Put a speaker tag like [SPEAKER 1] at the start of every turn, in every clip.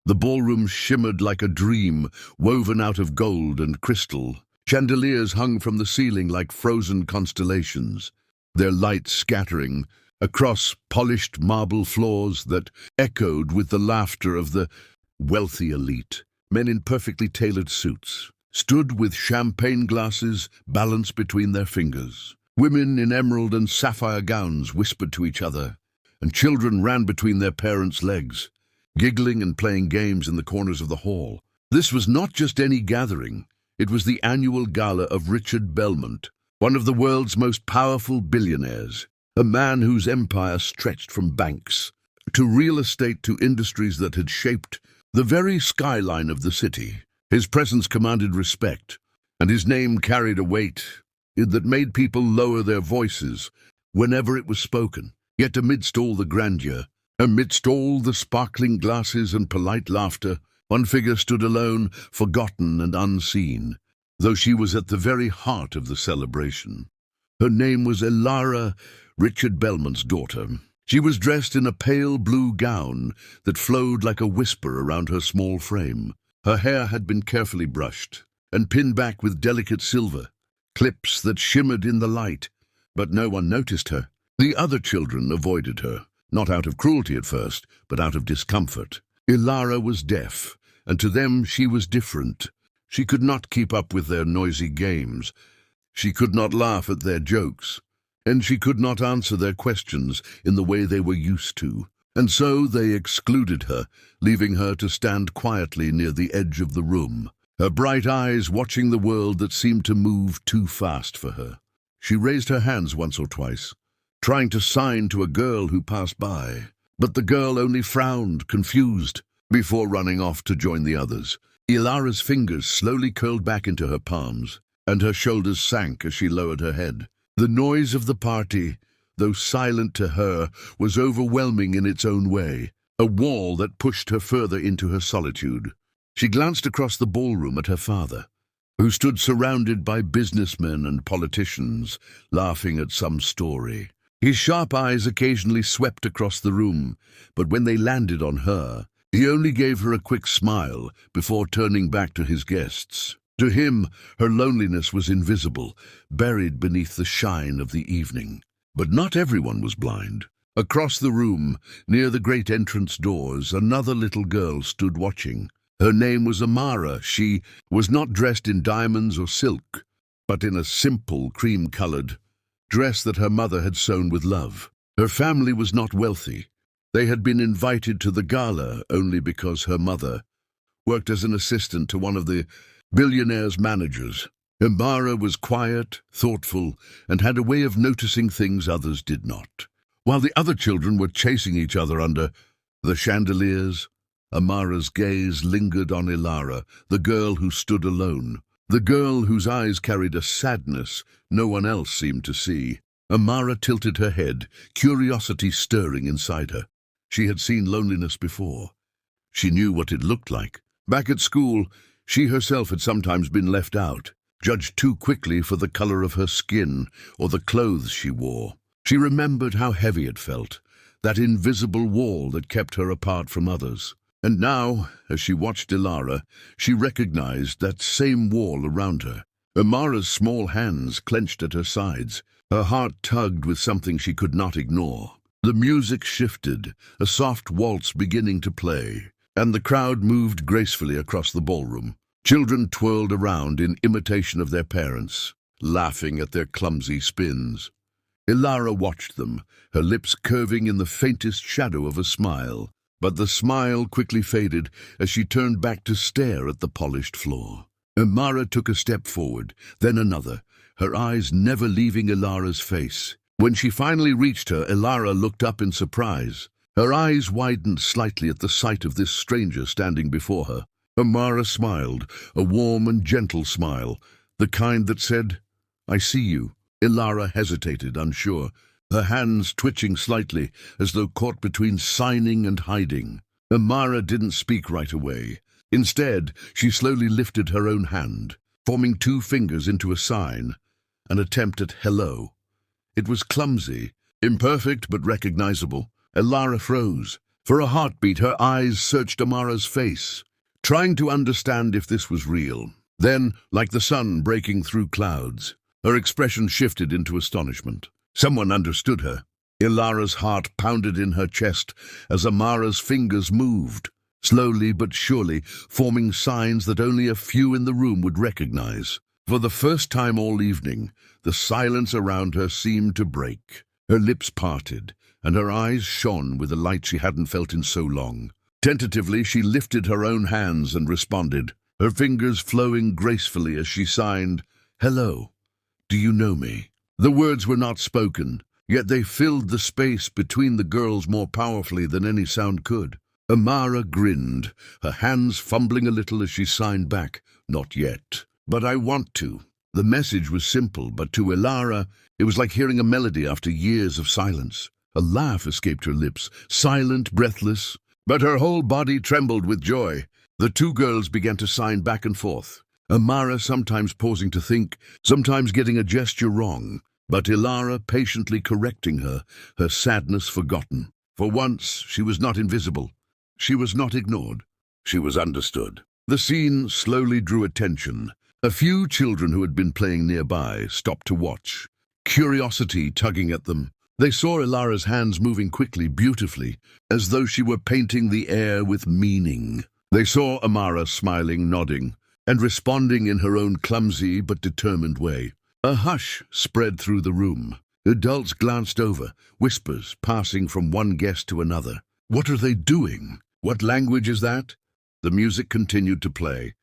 [SPEAKER 1] The ballroom shimmered like a dream, woven out of gold and crystal. Chandeliers hung from the ceiling like frozen constellations, their light scattering across polished marble floors that echoed with the laughter of the wealthy elite. Men in perfectly tailored suits stood with champagne glasses balanced between their fingers. Women in emerald and sapphire gowns whispered to each other, and children ran between their parents' legs, giggling and playing games in the corners of the hall. This was not just any gathering. It was the annual gala of Richard Belmont, one of the world's most powerful billionaires, a man whose empire stretched from banks to real estate to industries that had shaped the very skyline of the city. His presence commanded respect, and his name carried a weight that made people lower their voices whenever it was spoken. Yet amidst all the grandeur, amidst all the sparkling glasses and polite laughter, one figure stood alone, forgotten and unseen, though she was at the very heart of the celebration. Her name was Elara, Richard Belmont's daughter. She was dressed in a pale blue gown that flowed like a whisper around her small frame. Her hair had been carefully brushed and pinned back with delicate silver clips that shimmered in the light, but no one noticed her. The other children avoided her, not out of cruelty at first, but out of discomfort. Elara was deaf, and to them she was different. She could not keep up with their noisy games. She could not laugh at their jokes, and she could not answer their questions in the way they were used to. And so they excluded her, leaving her to stand quietly near the edge of the room, her bright eyes watching the world that seemed to move too fast for her. She raised her hands once or twice, trying to sign to a girl who passed by, but the girl only frowned, confused, before running off to join the others. Elara's fingers slowly curled back into her palms, and her shoulders sank as she lowered her head. The noise of the party, though silent to her, was overwhelming in its own way, a wall that pushed her further into her solitude. She glanced across the ballroom at her father, who stood surrounded by businessmen and politicians, laughing at some story. His sharp eyes occasionally swept across the room, but when they landed on her, he only gave her a quick smile before turning back to his guests. To him, her loneliness was invisible, buried beneath the shine of the evening. But not everyone was blind. Across the room, near the great entrance doors, another little girl stood watching. Her name was Amara. She was not dressed in diamonds or silk, but in a simple, cream-colored dress that her mother had sewn with love. Her family was not wealthy. They had been invited to the gala only because her mother worked as an assistant to one of the Billionaire's managers. Amara was quiet, thoughtful, and had a way of noticing things others did not. While the other children were chasing each other under the chandeliers, Amara's gaze lingered on Elara, the girl who stood alone, the girl whose eyes carried a sadness no one else seemed to see. Amara tilted her head, curiosity stirring inside her. She had seen loneliness before. She knew what it looked like. Back at school, she herself had sometimes been left out, judged too quickly for the color of her skin or the clothes she wore. She remembered how heavy it felt, that invisible wall that kept her apart from others. And now, as she watched Elara, she recognized that same wall around her. Amara's small hands clenched at her sides. Her heart tugged with something she could not ignore. The music shifted, a soft waltz beginning to play, and the crowd moved gracefully across the ballroom. Children twirled around in imitation of their parents, laughing at their clumsy spins. Elara watched them, her lips curving in the faintest shadow of a smile. But the smile quickly faded as she turned back to stare at the polished floor. Amara took a step forward, then another, her eyes never leaving Elara's face. When she finally reached her, Elara looked up in surprise. Her eyes widened slightly at the sight of this stranger standing before her. Amara smiled, a warm and gentle smile, the kind that said, "I see you." Elara hesitated, unsure, her hands twitching slightly, as though caught between signing and hiding. Amara didn't speak right away. Instead, she slowly lifted her own hand, forming two fingers into a sign, an attempt at hello. It was clumsy, imperfect but recognizable. Elara froze, For a heartbeat, her eyes searched Amara's face, trying to understand if this was real. Then, like the sun breaking through clouds, her expression shifted into astonishment. Someone understood her. Ilara's heart pounded in her chest as Amara's fingers moved, slowly but surely, forming signs that only a few in the room would recognize. For the first time all evening, the silence around her seemed to break. Her lips parted, and her eyes shone with a light she hadn't felt in so long. Tentatively, she lifted her own hands and responded, her fingers flowing gracefully as she signed, "Hello, do you know me?" The words were not spoken, yet they filled the space between the girls more powerfully than any sound could. Amara grinned, her hands fumbling a little as she signed back, "Not yet, but I want to." The message was simple, but to Ilara, it was like hearing a melody after years of silence. A laugh escaped her lips, silent, breathless, but her whole body trembled with joy. The two girls began to sign back and forth, Amara sometimes pausing to think, sometimes getting a gesture wrong, but Ilara patiently correcting her sadness forgotten. For once, she was not invisible. She was not ignored. She was understood. The scene slowly drew attention. A few children who had been playing nearby stopped to watch, curiosity tugging at them. They saw Ilara's hands moving quickly, beautifully, as though she were painting the air with meaning. They saw Amara smiling, nodding, and responding in her own clumsy but determined way. A hush spread through the room. Adults glanced over, whispers passing from one guest to another. "What are they doing? What language is that?" The music continued to play,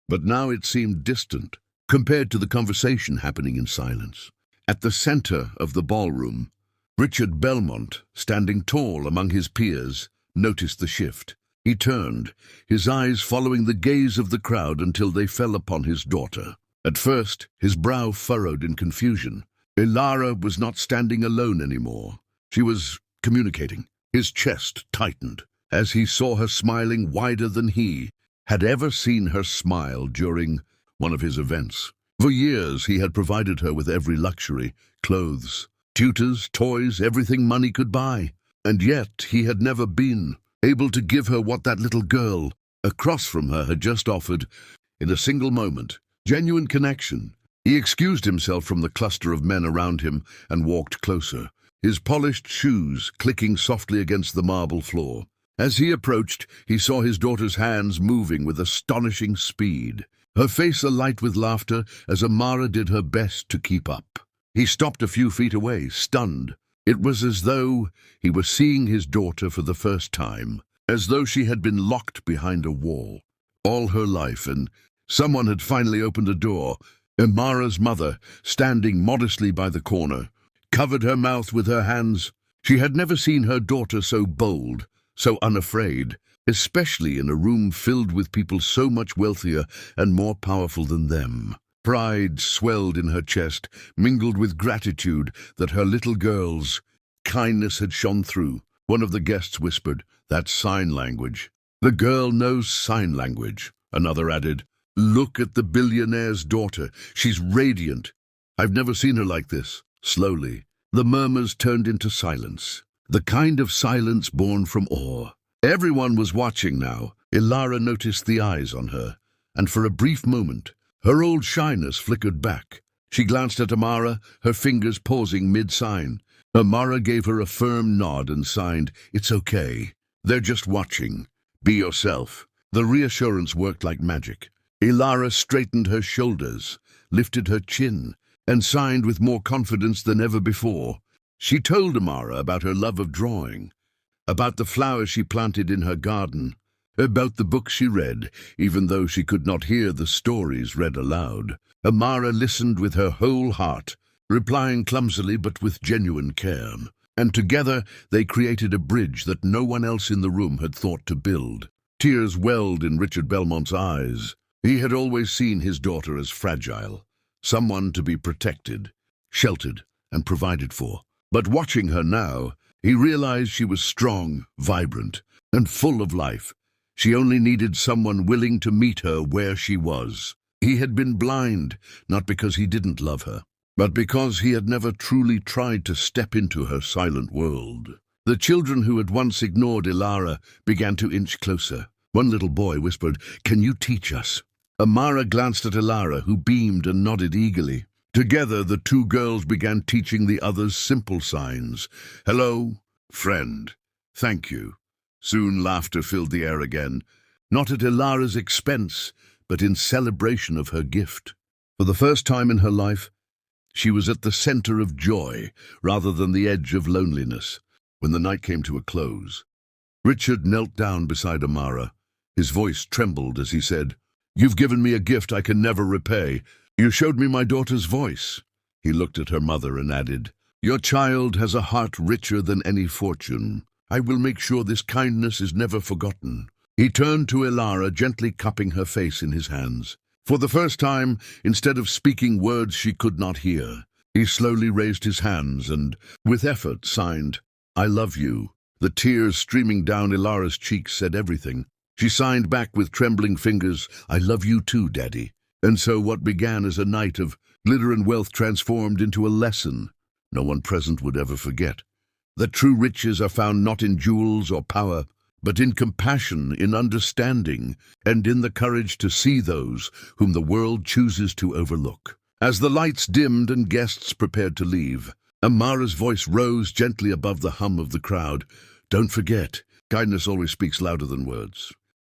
[SPEAKER 1] but now it seemed distant, compared to the conversation happening in silence. At the center of the ballroom, Richard Belmont, standing tall among his peers, noticed the shift. He turned, his eyes following the gaze of the crowd until they fell upon his daughter. At first, his brow furrowed in confusion. Ilara was not standing alone anymore. She was communicating. His chest tightened as he saw her smiling wider than he had ever seen her smile during one of his events. For years, he had provided her with every luxury, clothes, tutors, toys, everything money could buy. And yet, he had never been able to give her what that little girl across from her had just offered in a single moment. Genuine connection. He excused himself from the cluster of men around him and walked closer, his polished shoes clicking softly against the marble floor. As he approached, he saw his daughter's hands moving with astonishing speed, her face alight with laughter as Amara did her best to keep up. He stopped a few feet away, stunned. It was as though he were seeing his daughter for the first time, as though she had been locked behind a wall all her life, and someone had finally opened a door. Amara's mother, standing modestly by the corner, covered her mouth with her hands. She had never seen her daughter so bold, so unafraid, especially in a room filled with people so much wealthier and more powerful than them. Pride swelled in her chest, mingled with gratitude that her little girl's kindness had shone through. One of the guests whispered, "That's sign language." "The girl knows sign language," another added. "Look at the billionaire's daughter. She's radiant. I've never seen her like this." Slowly, the murmurs turned into silence, the kind of silence born from awe. Everyone was watching now. Ilara noticed the eyes on her, and for a brief moment, her old shyness flickered back. She glanced at Amara, her fingers pausing mid-sign. Amara gave her a firm nod and signed, "It's okay. They're just watching. Be yourself." The reassurance worked like magic. Ilara straightened her shoulders, lifted her chin, and signed with more confidence than ever before. She told Amara about her love of drawing, about the flowers she planted in her garden, about the books she read, even though she could not hear the stories read aloud. Amara listened with her whole heart, replying clumsily but with genuine care. And together they created a bridge that no one else in the room had thought to build. Tears welled in Richard Belmont's eyes. He had always seen his daughter as fragile, someone to be protected, sheltered, and provided for. But watching her now, he realized she was strong, vibrant, and full of life. She only needed someone willing to meet her where she was. He had been blind, not because he didn't love her, but because he had never truly tried to step into her silent world. The children who had once ignored Ilara began to inch closer. One little boy whispered, "Can you teach us?" Amara glanced at Ilara, who beamed and nodded eagerly. Together, the two girls began teaching the others simple signs. Hello, friend. Thank you. Soon laughter filled the air again, not at Ilara's expense, but in celebration of her gift. For the first time in her life, she was at the center of joy rather than the edge of loneliness. When the night came to a close, Richard knelt down beside Amara. His voice trembled as he said, "You've given me a gift I can never repay. You showed me my daughter's voice." He looked at her mother and added, "Your child has a heart richer than any fortune. I will make sure this kindness is never forgotten." He turned to Ilara, gently cupping her face in his hands. For the first time, instead of speaking words she could not hear, he slowly raised his hands and, with effort, signed, "I love you." The tears streaming down Ilara's cheeks said everything. She signed back with trembling fingers, "I love you too, Daddy." And so what began as a night of glitter and wealth transformed into a lesson no one present would ever forget. That true riches are found not in jewels or power, but in compassion, in understanding, and in the courage to see those whom the world chooses to overlook. As the lights dimmed and guests prepared to leave, Amara's voice rose gently above the hum of the crowd. "Don't forget, kindness always speaks louder than words."